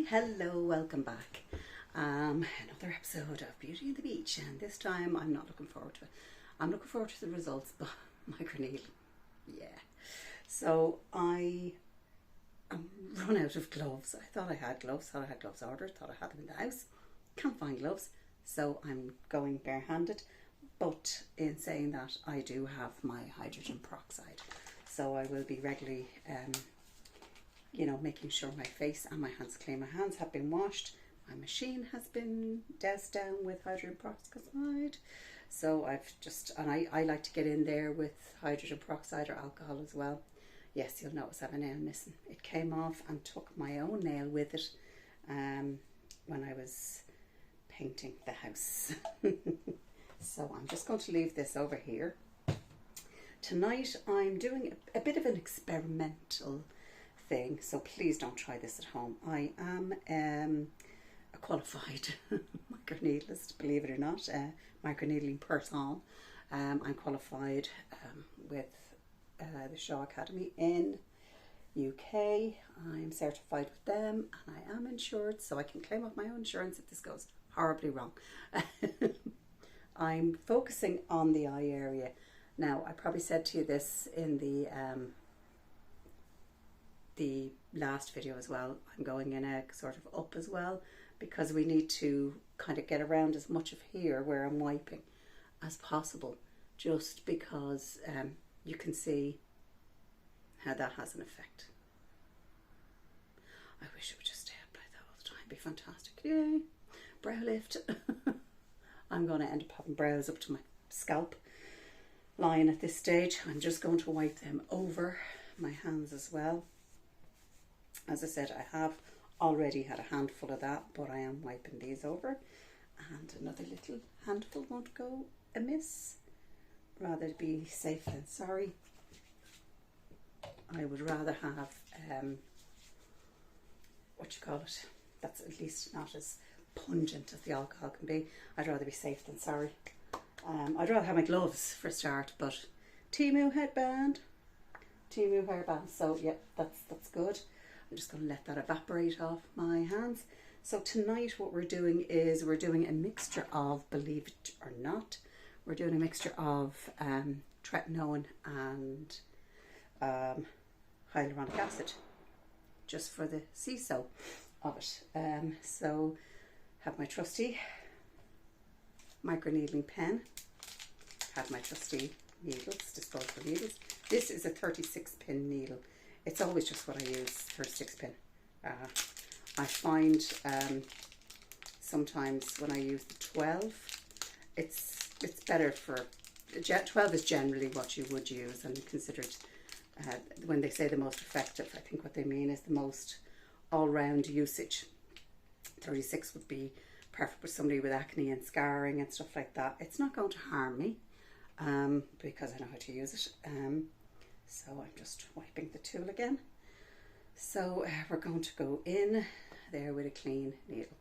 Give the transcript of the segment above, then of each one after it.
Hello, welcome back. Another episode of Beauty and the Beach, and this time I'm not looking forward to it. I'm looking forward to the results, but microneedling, yeah. So I run out of gloves. I thought I had gloves ordered, thought I had them in the house. Can't find gloves, so I'm going barehanded. But in saying that, I do have my hydrogen peroxide, so I will be regularly making sure my face and my hands are clean. My hands have been washed. My machine has been doused down with hydrogen peroxide. So I like to get in there with hydrogen peroxide or alcohol as well. Yes, you'll notice I have a nail missing. It came off and took my own nail with it when I was painting the house. So I'm just going to leave this over here. Tonight I'm doing a bit of an experimental thing, so please don't try this at home. I am a qualified microneedlist, believe it or not, microneedling person. I'm qualified with the Shaw Academy in UK. I'm certified with them and I am insured, so I can claim off my own insurance if this goes horribly wrong. I'm focusing on the eye area. Now, I probably said to you this in the last video as well. I'm going in a sort of up as well, because we need to kind of get around as much of here where I'm wiping as possible, just because you can see how that has an effect. I wish it would just stay up like that all the time. It'd be fantastic. Yay! Brow lift. I'm going to end up having brows up to my scalp line at this stage. I'm just going to wipe them over my hands as well. As I said, I have already had a handful of that, but I am wiping these over, and another little handful won't go amiss. Rather be safe than sorry. I would rather have that's at least not as pungent as the alcohol can be. I'd rather be safe than sorry. I'd rather have my gloves for a start, but Temu hairband, so yeah, that's good. I'm just going to let that evaporate off my hands. So tonight what we're doing is we're doing a mixture of, believe it or not, we're doing a mixture of tretinoin and hyaluronic acid, just for the see-so of it. So have my trusty microneedling pen, have my trusty needles, disposable needles. This is a 36 pin needle. It's always just what I use, 36 pin. I find sometimes when I use the 12, it's better for, 12 is generally what you would use and considered, when they say the most effective, I think what they mean is the most all-round usage. 36 would be perfect for somebody with acne and scarring and stuff like that. It's not going to harm me because I know how to use it. So I'm just wiping the tool again. So we're going to go in there with a clean needle.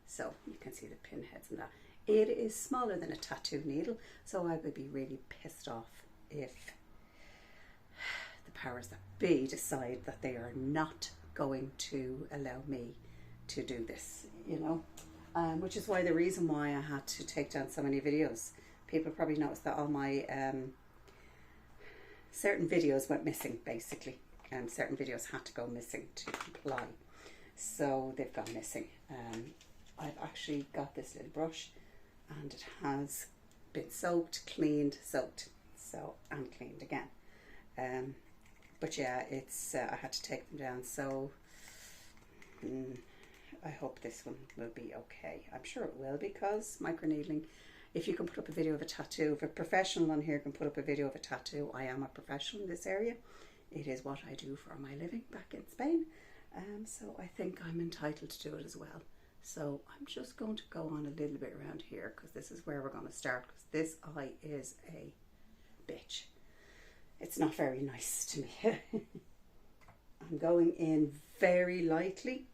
So you can see the pinheads and that. It is smaller than a tattoo needle, so I would be really pissed off if the powers that be decide that they are not going to allow me to do this, which is why the reason why I had to take down so many videos. People probably noticed that all my certain videos went missing, basically, and certain videos had to go missing to comply, so they've gone missing. I've actually got this little brush and it has been soaked, cleaned, soaked, and cleaned again. But yeah, it's I had to take them down, so I hope this one will be okay. I'm sure it will, because microneedling, if you can put up a video of a tattoo, if a professional on here can put up a video of a tattoo, I am a professional in this area. It is what I do for my living back in Spain. So I think I'm entitled to do it as well. So I'm just going to go on a little bit around here, because this is where we're going to start, because this eye is a bitch. It's not very nice to me. I'm going in very lightly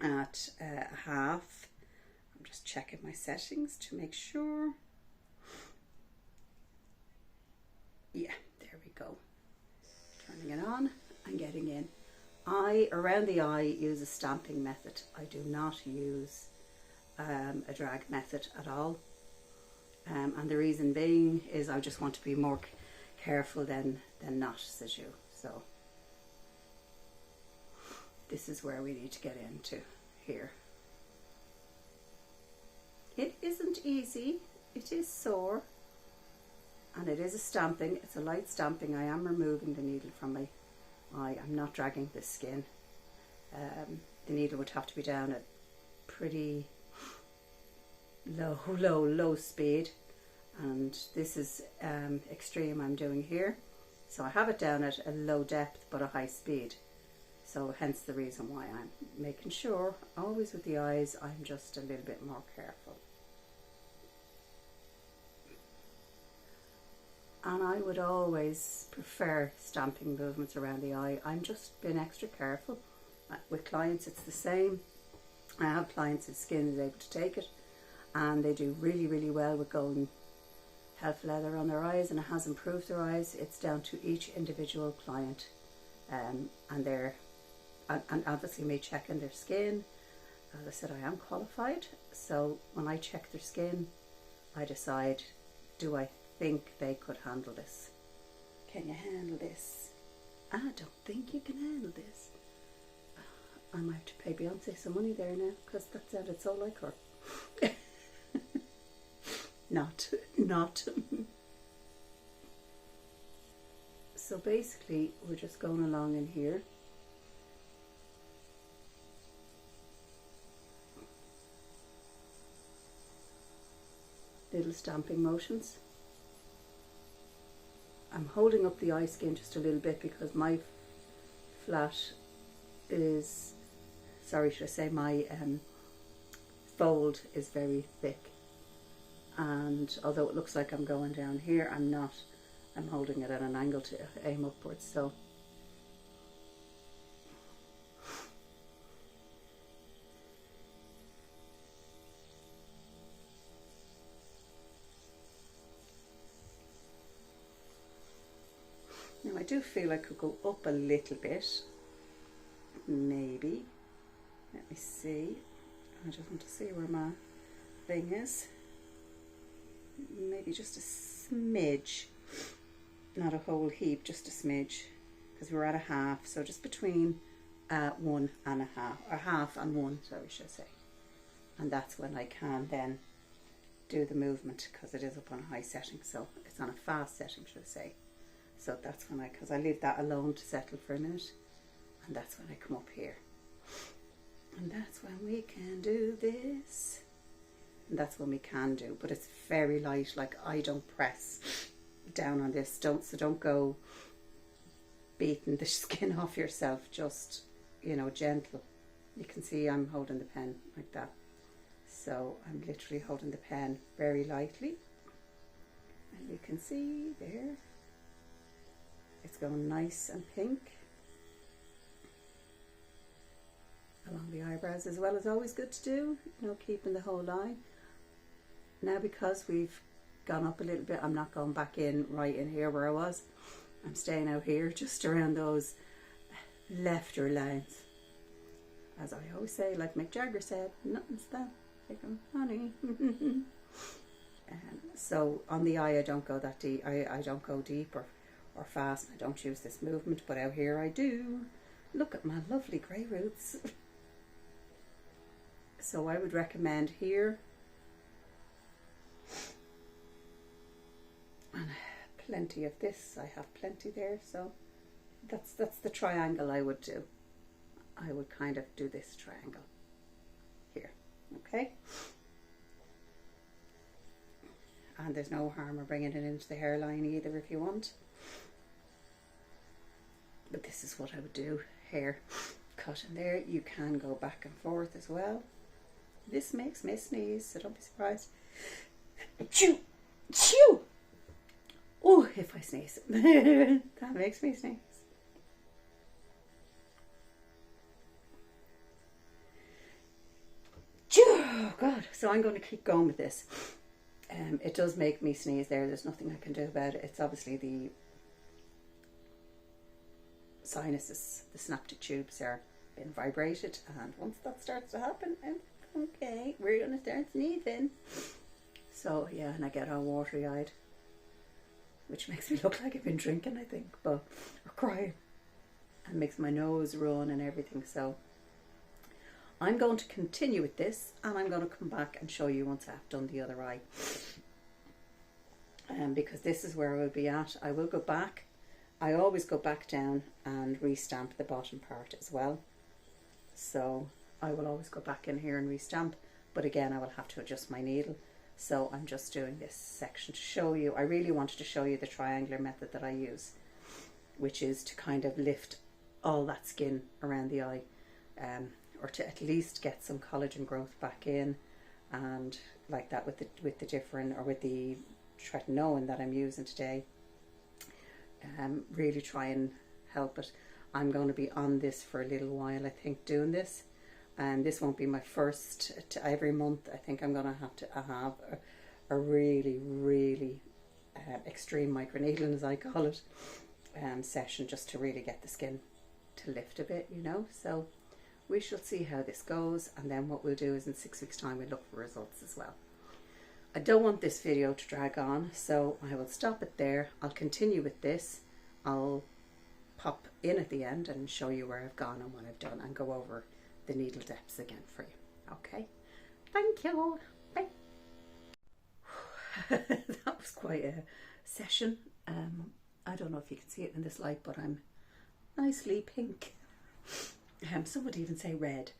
at a half. I'm just checking my settings to make sure. Yeah, there we go. Turning it on and getting in I, around the eye, use a stamping method. I do not use a drag method at all. And the reason being is I just want to be more careful than not, says you. So this is where we need to get into here. It isn't easy, it is sore, and it is a stamping. It's a light stamping. I am removing the needle from my eye. I'm not dragging the skin. The needle would have to be down at pretty low speed, and this is extreme I'm doing here. So I have it down at a low depth but a high speed. So hence the reason why I'm making sure, always with the eyes, I'm just a little bit more careful. And I would always prefer stamping movements around the eye. I'm just being extra careful. With clients it's the same. I have clients whose skin is able to take it, and they do really well with going half leather on their eyes, and it has improved their eyes. It's down to each individual client, and obviously me checking their skin. As I said, I am qualified, so when I check their skin, I decide, do I think they could handle this? Can you handle this? I don't think you can handle this. I might have to pay Beyonce some money there now, because that sounded so like her. Not. So basically we're just going along in here. Little stamping motions. I'm holding up the eye skin just a little bit because my flat is, sorry, should I say, my fold is very thick, and although it looks like I'm going down here, I'm not. I'm holding it at an angle to aim upwards. So now I do feel I could go up a little bit, maybe. Let me see. I just want to see where my thing is. Maybe just a smidge, not a whole heap, just a smidge, because we're at a half, so just between 1 and a half, or half and 1, sorry, should I say. And that's when I can then do the movement, because it is up on a high setting, so it's on a fast setting, should I say. So that's when because I leave that alone to settle for a minute, and that's when I come up here. And that's when we can do this. And that's when we can do, but it's very light. Like, I don't press down on this. Don't go beating the skin off yourself. Just, you know, gentle. You can see I'm holding the pen like that. So I'm literally holding the pen very lightly. And you can see there, it's going nice and pink. Along the eyebrows as well is always good to do, you know, keeping the whole line. Now, because we've gone up a little bit, I'm not going back in right in here where I was. I'm staying out here just around those lefter lines. As I always say, like Mick Jagger said, nothing's that big on honey. So on the eye I don't go that deep. I don't go deep or fast. I don't use this movement, but out here I do. Look at my lovely grey roots. So I would recommend here, and plenty of this. I have plenty there, so that's the triangle I would do. I would kind of do this triangle here, okay? And there's no harm in bringing it into the hairline either if you want. But this is what I would do. Hair cut in there. You can go back and forth as well. This makes me sneeze, so don't be surprised. Chew! Chew! Oh, if I sneeze. That makes me sneeze. Chew! Oh, God. So I'm going to keep going with this. It does make me sneeze there. There's nothing I can do about it. It's obviously the sinuses, the synaptic tubes are being vibrated, and once that starts to happen, okay, we're gonna start sneezing. So yeah, and I get all watery eyed, which makes me look like I've been drinking, I think, or crying, and makes my nose run and everything. So I'm going to continue with this, and I'm going to come back and show you once I've done the other eye. Because this is where I will be at. I will go back. I always go back down and restamp the bottom part as well. So I will always go back in here and restamp, but again I will have to adjust my needle. So I'm just doing this section to show you. I really wanted to show you the triangular method that I use, which is to kind of lift all that skin around the eye, or to at least get some collagen growth back in, and like that with the different, or with the tretinoin that I'm using today. Really try and help it. I'm going to be on this for a little while, I think, doing this. And this won't be my first. Every month I think I'm going to have a really, really extreme microneedling, as I call it, session, just to really get the skin to lift a bit, you know. So we shall see how this goes, and then what we'll do is in 6 weeks time we'll look for results as well. I don't want this video to drag on, so I will stop it there. I'll continue with this. I'll pop in at the end and show you where I've gone and what I've done, and go over the needle depths again for you. Okay, thank you. Bye. That was quite a session. I don't know if you can see it in this light, but I'm nicely pink. Some would even say red.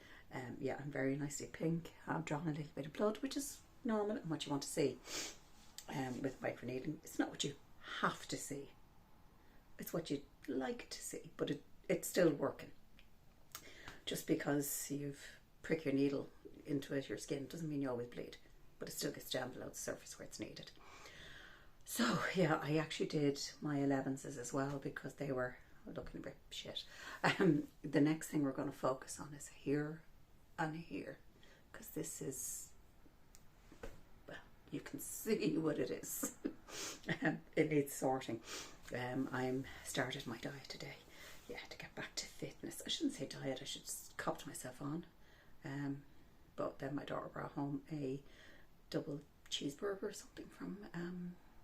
Yeah, I'm very nicely pink. I've drawn a little bit of blood, which is normal and what you want to see. With microneedling, it's not what you have to see, it's what you'd like to see, but it's still working. Just because you've prick your needle into your skin doesn't mean you always bleed, but it still gets down below the surface where it's needed. So yeah, I actually did my 11s as well because they were looking a bit shit. The next thing we're going to focus on is here and here, because this is, well, you can see what it is. It needs sorting. I'm started my diet today. Yeah, to get back to fitness. I shouldn't say diet, I should just copped myself on. But then my daughter brought home a double cheeseburger or something from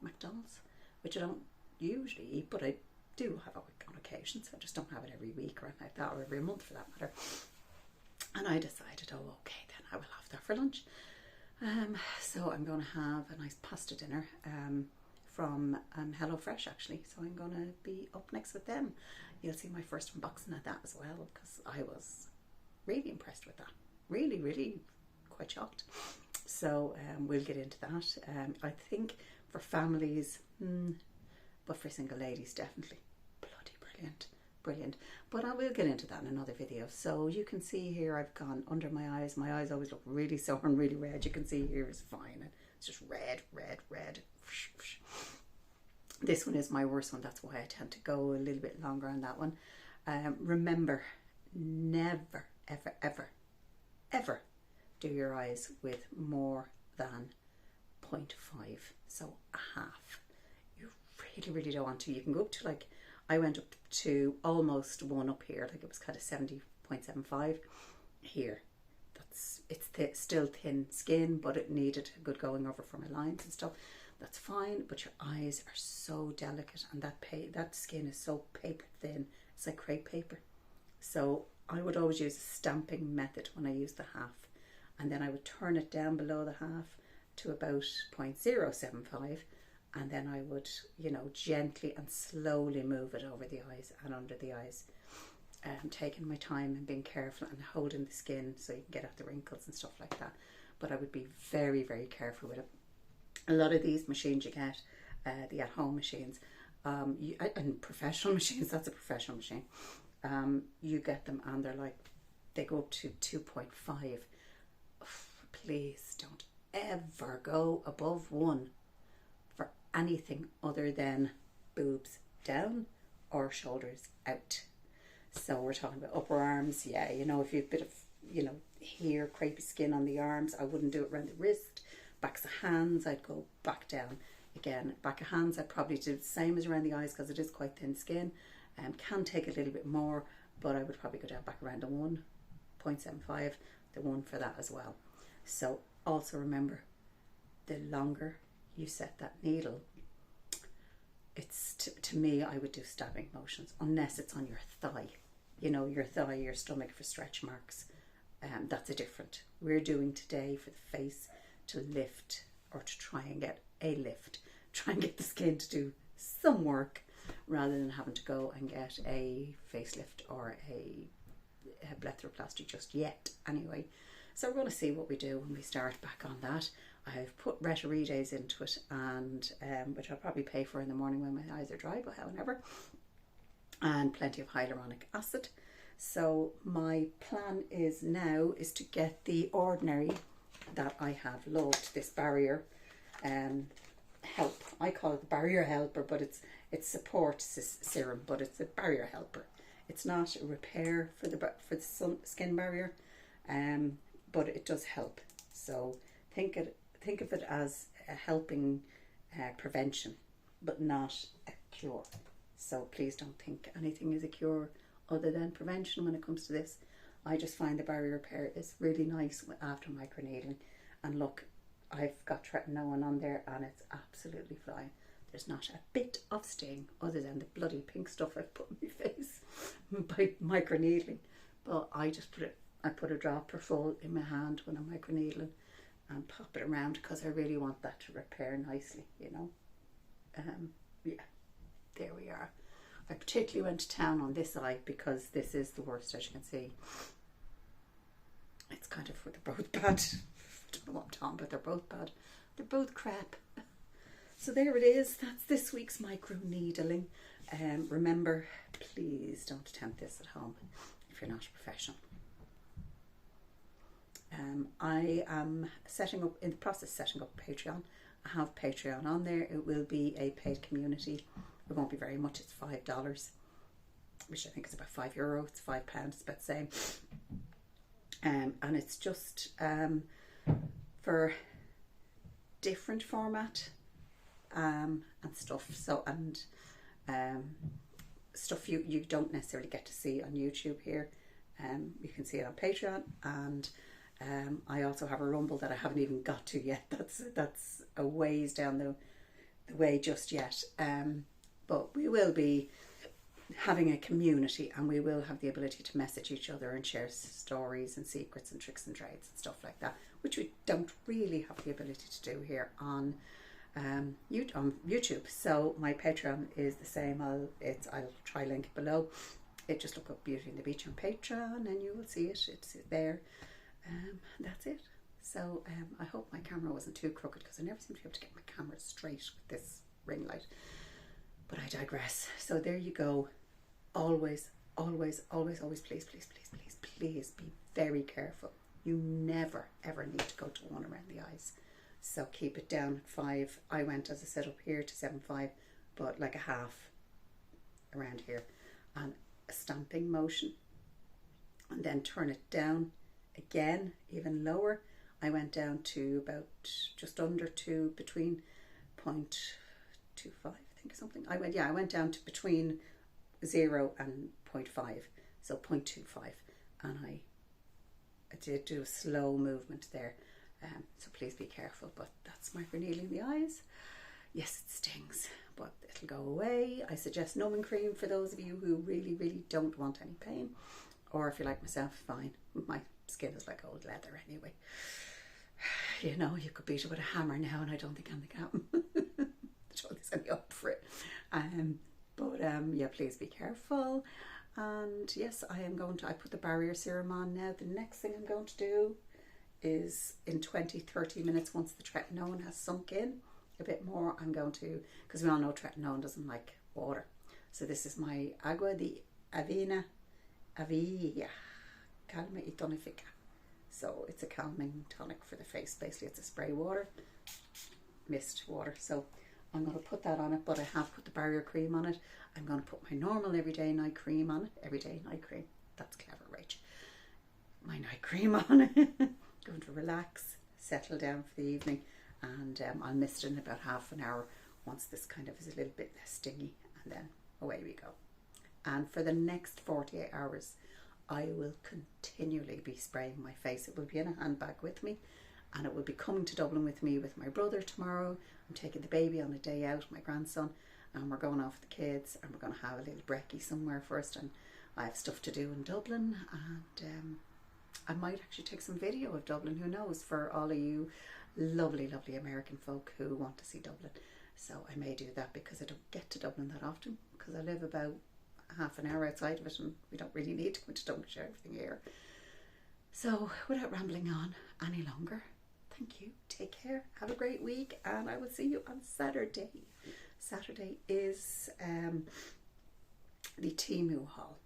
McDonald's, which I don't usually eat, but I do have on occasion, so I just don't have it every week or anything like that, or every month for that matter. And I decided, oh okay, then I will have that for lunch. So I'm going to have a nice pasta dinner from HelloFresh actually, so I'm going to be up next with them. You'll see my first unboxing of that as well, because I was really impressed with that. Really, really quite shocked. So we'll get into that. I think for families, but for single ladies, definitely. Bloody brilliant. Brilliant. But I will get into that in another video. So you can see here I've gone under my eyes. My eyes always look really sore and really red. You can see here is fine. It's just red, red, red. This one is my worst one. That's why I tend to go a little bit longer on that one. Remember, never, ever, ever, ever do your eyes with more than 0.5. So a half. You really, really don't want to. You can go up to, like, I went up to almost 1 up here. Like it was kind of 70.75 here. It's still thin skin, but it needed a good going over for my lines and stuff. That's fine, but your eyes are so delicate, and that skin is so paper thin. It's like crepe paper. So I would always use a stamping method when I use the half, and then I would turn it down below the half to about 0.075, and then I would, you know, gently and slowly move it over the eyes and under the eyes. Taking my time and being careful and holding the skin so you can get out the wrinkles and stuff like that. But I would be very, very careful with it. A lot of these machines you get, the at-home machines, and professional machines, that's a professional machine, you get them and they're like, they go up to 2.5. Oh, please don't ever go above 1 for anything other than boobs down or shoulders out. So we're talking about upper arms, yeah, you know, if you've a bit of, you know, here, crepey skin on the arms, I wouldn't do it around the wrist. Backs of hands, I'd go back down. Again, back of hands, I'd probably do the same as around the eyes because it is quite thin skin. Can take a little bit more, but I would probably go down back around the 1.75, the one for that as well. So also remember, the longer you set that needle, it's to me, I would do stabbing motions, unless it's on your thigh, you know, your thigh, your stomach, for stretch marks. That's a different. We're doing today for the face to lift, or to try and get a lift, try and get the skin to do some work, rather than having to go and get a facelift or a blepharoplasty just yet anyway. So we're going to see what we do when we start back on that. I've put Retirides into it, and which I'll probably pay for in the morning when my eyes are dry, but however, and plenty of hyaluronic acid. So my plan is now is to get the ordinary that I have loved, this barrier help. I call it the barrier helper, but it's support serum, but it's a barrier helper. It's not a repair for the skin barrier, but it does help. So think of it as a helping prevention, but not a cure. So please don't think anything is a cure other than prevention when it comes to this. I just find the barrier repair is really nice after microneedling. And look, I've got tretinoin on there and it's absolutely fine. There's not a bit of sting other than the bloody pink stuff I've put on my face by microneedling. But I just put a dropper full in my hand when I'm microneedling and pop it around, because I really want that to repair nicely, you know. Yeah, there we are. I particularly went to town on this eye because this is the worst, as you can see. It's kind of, they're both bad. I don't know what I'm talking about, they're both bad. They're both crap. So there it is. That's this week's microneedling. Remember, please don't attempt this at home if you're not a professional. I am in the process of setting up Patreon. I have Patreon on there. It will be a paid community. It won't be very much. It's $5, which I think is about €5. It's £5. It's about the same. And it's just for different format and stuff. So stuff you don't necessarily get to see on YouTube here. You can see it on Patreon, and I also have a Rumble that I haven't even got to yet. That's a ways down the way just yet. But we will be having a community, and we will have the ability to message each other and share stories and secrets and tricks and trades and stuff like that, which we don't really have the ability to do here on YouTube. So my Patreon is the same. I'll try link it below. Just look up Beauty and the Beach on Patreon and you will see it. It's there. That's it. So I hope my camera wasn't too crooked, because I never seem to be able to get my camera straight with this ring light. But I digress. So there you go. Always, always, always, always, please, please, please, please, please be very careful. You never, ever need to go to one around the eyes. So keep it down at 5. I went, as I said, up here to 7.5, but like a half around here. And a stamping motion. And then turn it down again, even lower. I went down to about just under 2, between 0.25, I think, or something. I went down to between 0 and 0.5, so 0.25, and I did do a slow movement there. So please be careful. But that's microneedling the eyes. Yes, it stings, but it'll go away. I suggest numbing cream for those of you who really, really don't want any pain, or if you're like myself, fine. My skin is like old leather anyway. You know, you could beat it with a hammer now, and I don't think anything happened. I don't think there's any up for it. Yeah, please be careful. And yes, I put the barrier serum on now. The next thing I'm going to do is in 20-30 minutes, once the tretinoin has sunk in a bit more, I'm going to, because we all know tretinoin doesn't like water. So this is my Agua de Avia Calma y Tonifica. So it's a calming tonic for the face. Basically, it's a spray water, mist water. So I'm going to put that on it, but I have put the barrier cream on it. I'm going to put my normal everyday night cream on it. Everyday night cream. That's clever, Rach. My night cream on it. Going to relax, settle down for the evening, and I'll mist it in about half an hour once this kind of is a little bit less stingy, and then away we go. And for the next 48 hours, I will continually be spraying my face. It will be in a handbag with me, and it will be coming to Dublin with me with my brother tomorrow. I'm taking the baby on a day out, my grandson, and we're going off with the kids, and we're going to have a little brekkie somewhere first, and I have stuff to do in Dublin, and I might actually take some video of Dublin, who knows, for all of you lovely, lovely American folk who want to see Dublin. So I may do that, because I don't get to Dublin that often, because I live about half an hour outside of it, and we don't really need to go to Dublin to share everything here. So without rambling on any longer, thank you, take care, have a great week, and I will see you on Saturday. Saturday is the Temu haul.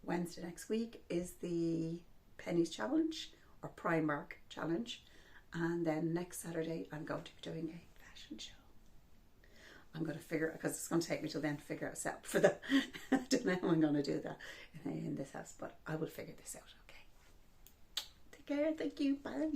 Wednesday next week is the Pennies Challenge, or Primark Challenge, and then next Saturday I'm going to be doing a fashion show. I'm going to figure, because it's going to take me till then to figure out a setup for that. I don't know how I'm going to do that in this house, but I will figure this out, okay? Take care, thank you, bye.